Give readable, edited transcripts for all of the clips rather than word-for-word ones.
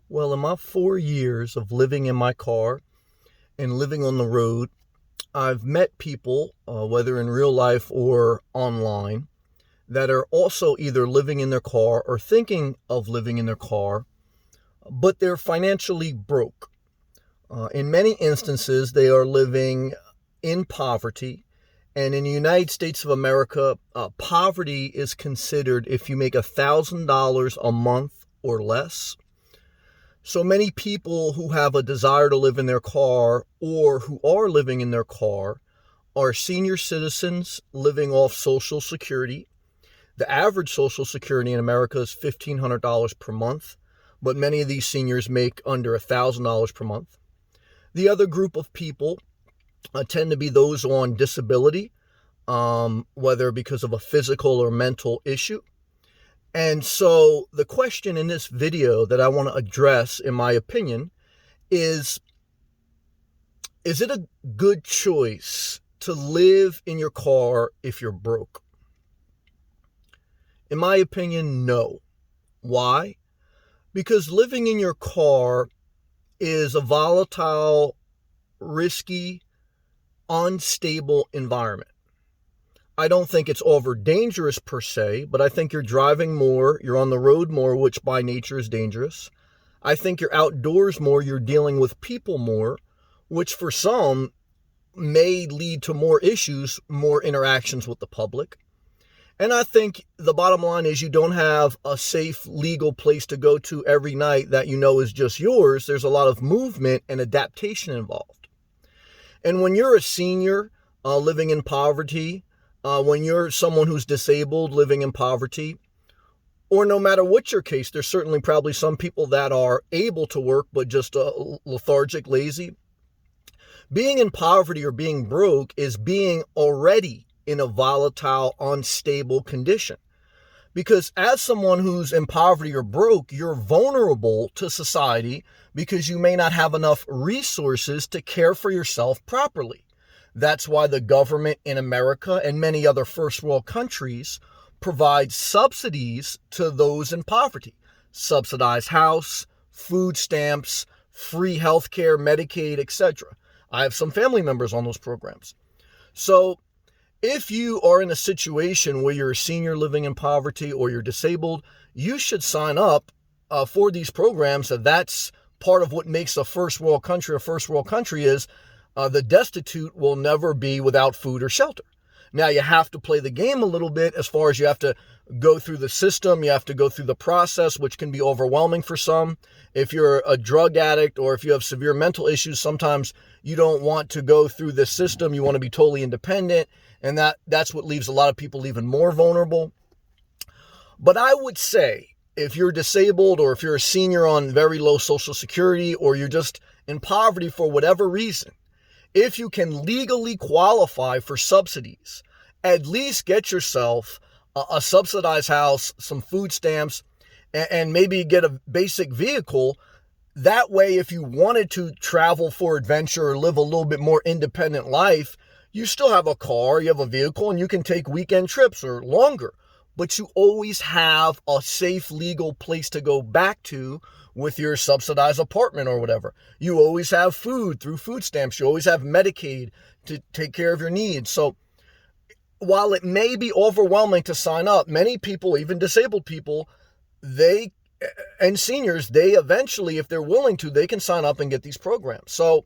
Well, in my 4 years of living in my car and living on the road, I've met people, whether in real life or online, that are also either living in their car or thinking of living in their car, but they're financially broke. In many instances, they are living in poverty. And in the United States of America, poverty is considered if you make $1,000 a month or less. So many people who have a desire to live in their car or who are living in their car are senior citizens living off Social Security. The average Social Security in America is $1,500 per month, but many of these seniors make under $1,000 per month. The other group of people tend to be those on disability, whether because of a physical or mental issue. And so the question in this video that I want to address, in my opinion, is it a good choice to live in your car if you're broke? In my opinion, no. Why? Because living in your car is a volatile, risky, unstable environment. I don't think it's over dangerous per se, but I think you're driving more, you're on the road more, which by nature is dangerous. I think you're outdoors more, you're dealing with people more, which for some may lead to more issues, more interactions with the public. And I think the bottom line is you don't have a safe, legal place to go to every night that you know is just yours. There's a lot of movement and adaptation involved. And when you're a senior living in poverty, when you're someone who's disabled living in poverty, or no matter what your case, there's certainly probably some people that are able to work but just lethargic, lazy. Being in poverty or being broke is being already in a volatile, unstable condition. Because as someone who's in poverty or broke, you're vulnerable to society because you may not have enough resources to care for yourself properly. That's why the government in America and many other first world countries provide subsidies to those in poverty. Subsidized house, food stamps, free health care, Medicaid, etc. I have some family members on those programs. So if you are in a situation where you're a senior living in poverty or you're disabled, you should sign up for these programs. That's part of what makes a first world country a first world country is the destitute will never be without food or shelter. Now, you have to play the game a little bit as far as you have to go through the system. You have to go through the process, which can be overwhelming for some. If you're a drug addict or if you have severe mental issues, sometimes you don't want to go through the system. You want to be totally independent. And that's what leaves a lot of people even more vulnerable. But I would say if you're disabled or if you're a senior on very low Social Security or you're just in poverty for whatever reason, if you can legally qualify for subsidies, at least get yourself a subsidized house, some food stamps, and maybe get a basic vehicle. That way, if you wanted to travel for adventure or live a little bit more independent life, you still have a car, you have a vehicle, and you can take weekend trips or longer. But you always have a safe, legal place to go back to with your subsidized apartment or whatever. You always have food through food stamps. You always have Medicaid to take care of your needs. So while it may be overwhelming to sign up, many people, even disabled people, and seniors, they eventually, if they're willing to, they can sign up and get these programs. So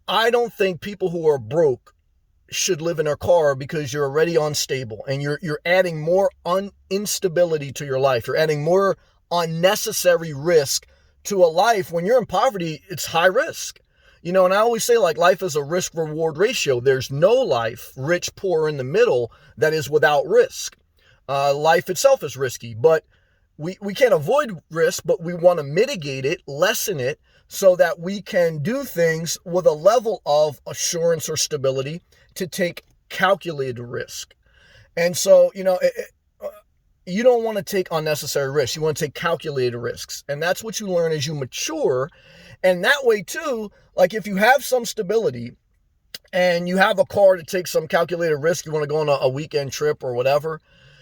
I don't think people who are broke should live in a car because you're already unstable and you're adding more instability to your life. You're adding more unnecessary risk to a life. When you're in poverty, it's high risk. And I always say, like, life is a risk reward ratio. There's no life, rich, poor, in the middle, that is without risk. Life itself is risky, but we can't avoid risk, but we want to mitigate it, lessen it, so that we can do things with a level of assurance or stability to take calculated risk. And so, you don't want to take unnecessary risks. You want to take calculated risks. And that's what you learn as you mature. And that way too, like if you have some stability and you have a car to take some calculated risk, you want to go on a weekend trip or whatever,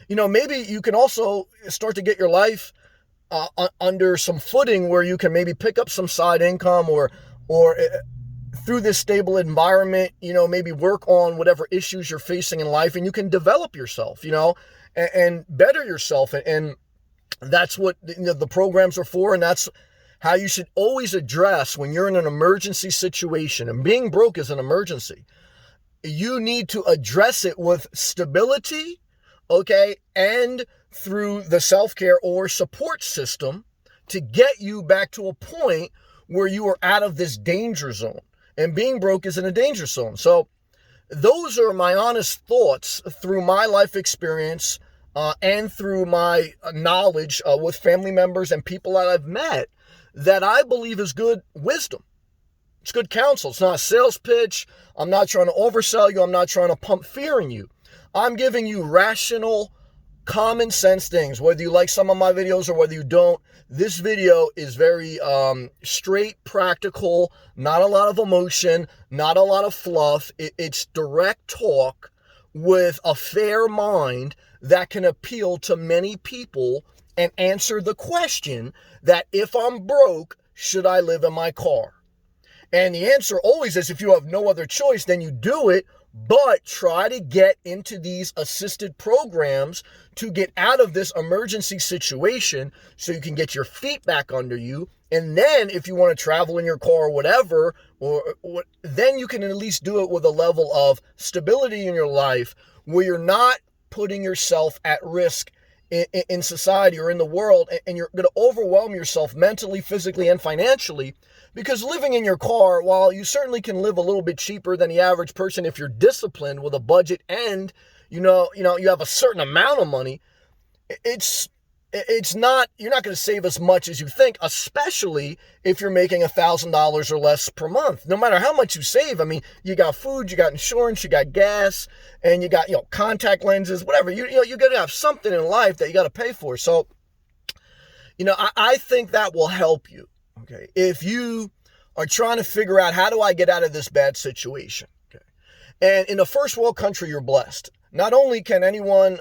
maybe you can also start to get your life under some footing where you can maybe pick up some side income, or through this stable environment, maybe work on whatever issues you're facing in life, and you can develop yourself, and better yourself. And that's what the programs are for. And that's how you should always address when you're in an emergency situation. And being broke is an emergency. You need to address it with stability, okay, and through the self-care or support system to get you back to a point where you are out of this danger zone. And being broke is in a danger zone. So those are my honest thoughts through my life experience and through my knowledge with family members and people that I've met, that I believe is good wisdom. It's good counsel. It's not a sales pitch. I'm not trying to oversell you. I'm not trying to pump fear in you. I'm giving you rational, common sense things. Whether you like some of my videos or whether you don't, this video is very straight, practical, not a lot of emotion, not a lot of fluff. It's direct talk with a fair mind that can appeal to many people and answer the question that if I'm broke, should I live in my car? And the answer always is, if you have no other choice, then you do it, but try to get into these assisted programs to get out of this emergency situation so you can get your feet back under you. And then if you want to travel in your car or whatever, then you can at least do it with a level of stability in your life where you're not putting yourself at risk in society or in the world, and you're going to overwhelm yourself mentally, physically, and financially. Because living in your car, while you certainly can live a little bit cheaper than the average person if you're disciplined with a budget and you have a certain amount of money, it's not, you're not going to save as much as you think, especially if you're making $1,000 or less per month. No matter how much you save, I mean, you got food, you got insurance, you got gas, and you got, contact lenses, whatever. You got to have something in life that you got to pay for. So, I think that will help you. Okay. If you are trying to figure out, how do I get out of this bad situation? Okay. And in a first world country, you're blessed. Not only can anyone,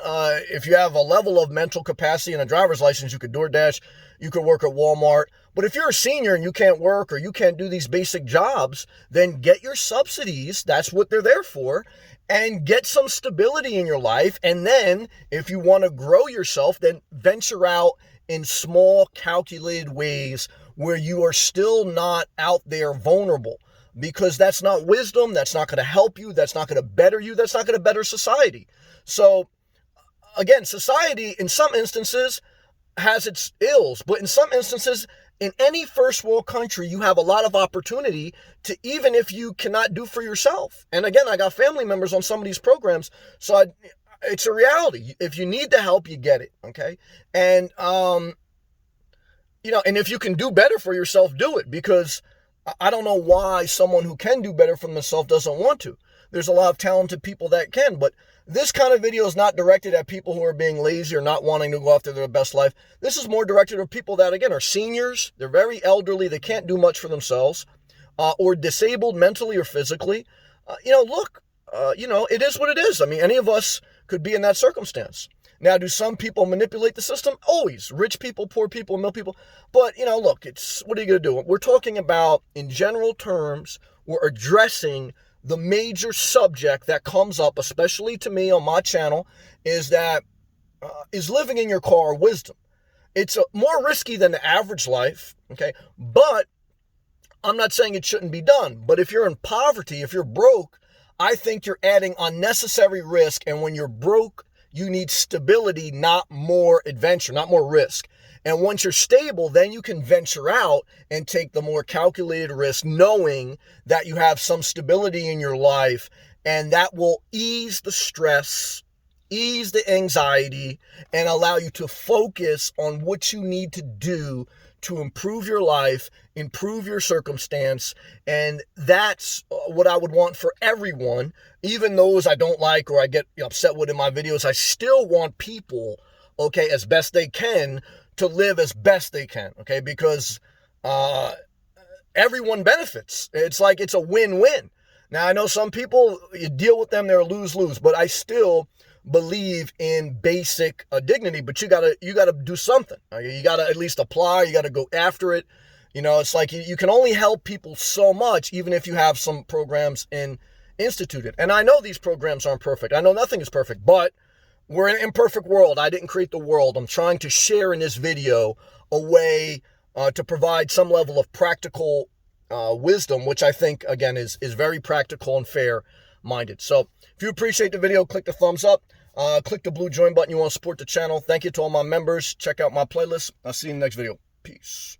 if you have a level of mental capacity and a driver's license, you could DoorDash, you could work at Walmart. But if you're a senior and you can't work or you can't do these basic jobs, then get your subsidies. That's what they're there for. And get some stability in your life. And then if you want to grow yourself, then venture out in small, calculated ways where you are still not out there vulnerable. Because that's not wisdom, that's not going to help you, that's not going to better you, that's not going to better society. So, again, society in some instances has its ills, but in some instances, in any first world country, you have a lot of opportunity to, even if you cannot do for yourself. And again, I got family members on some of these programs, so it's a reality. If you need the help, you get it, okay? And, and if you can do better for yourself, do it, because I don't know why someone who can do better for themselves doesn't want to. There's a lot of talented people that can, but this kind of video is not directed at people who are being lazy or not wanting to go after their best life. This is more directed at people that, again, are seniors. They're very elderly. They can't do much for themselves, or disabled mentally or physically. It is what it is. I mean, any of us could be in that circumstance. Now, do some people manipulate the system? Always. Rich people, poor people, middle people. But, look, what are you going to do? We're talking about, in general terms, we're addressing the major subject that comes up, especially to me on my channel, is living in your car wisdom. It's more risky than the average life, okay? But I'm not saying it shouldn't be done. But if you're in poverty, if you're broke, I think you're adding unnecessary risk. And when you're broke, you need stability, not more adventure, not more risk. And once you're stable, then you can venture out and take the more calculated risk, knowing that you have some stability in your life, and that will ease the stress, ease the anxiety, and allow you to focus on what you need to do to improve your life, improve your circumstance. And that's what I would want for everyone. Even those I don't like or I get upset with in my videos, I still want people, okay, as best they can, to live as best they can, okay? Because everyone benefits. It's like it's a win-win. Now, I know some people, you deal with them, they're lose-lose, but I still believe in basic dignity, but you gotta do something. You gotta at least apply. You gotta go after it. It's like you can only help people so much, even if you have some programs instituted. And I know these programs aren't perfect. I know nothing is perfect, but we're in an imperfect world. I didn't create the world. I'm trying to share in this video a way to provide some level of practical wisdom, which I think, again, is very practical and fair-minded. So if you appreciate the video, click the thumbs up. Click the blue join button. You want to support the channel. Thank you to all my members. Check out my playlist. I'll see you in the next video. Peace.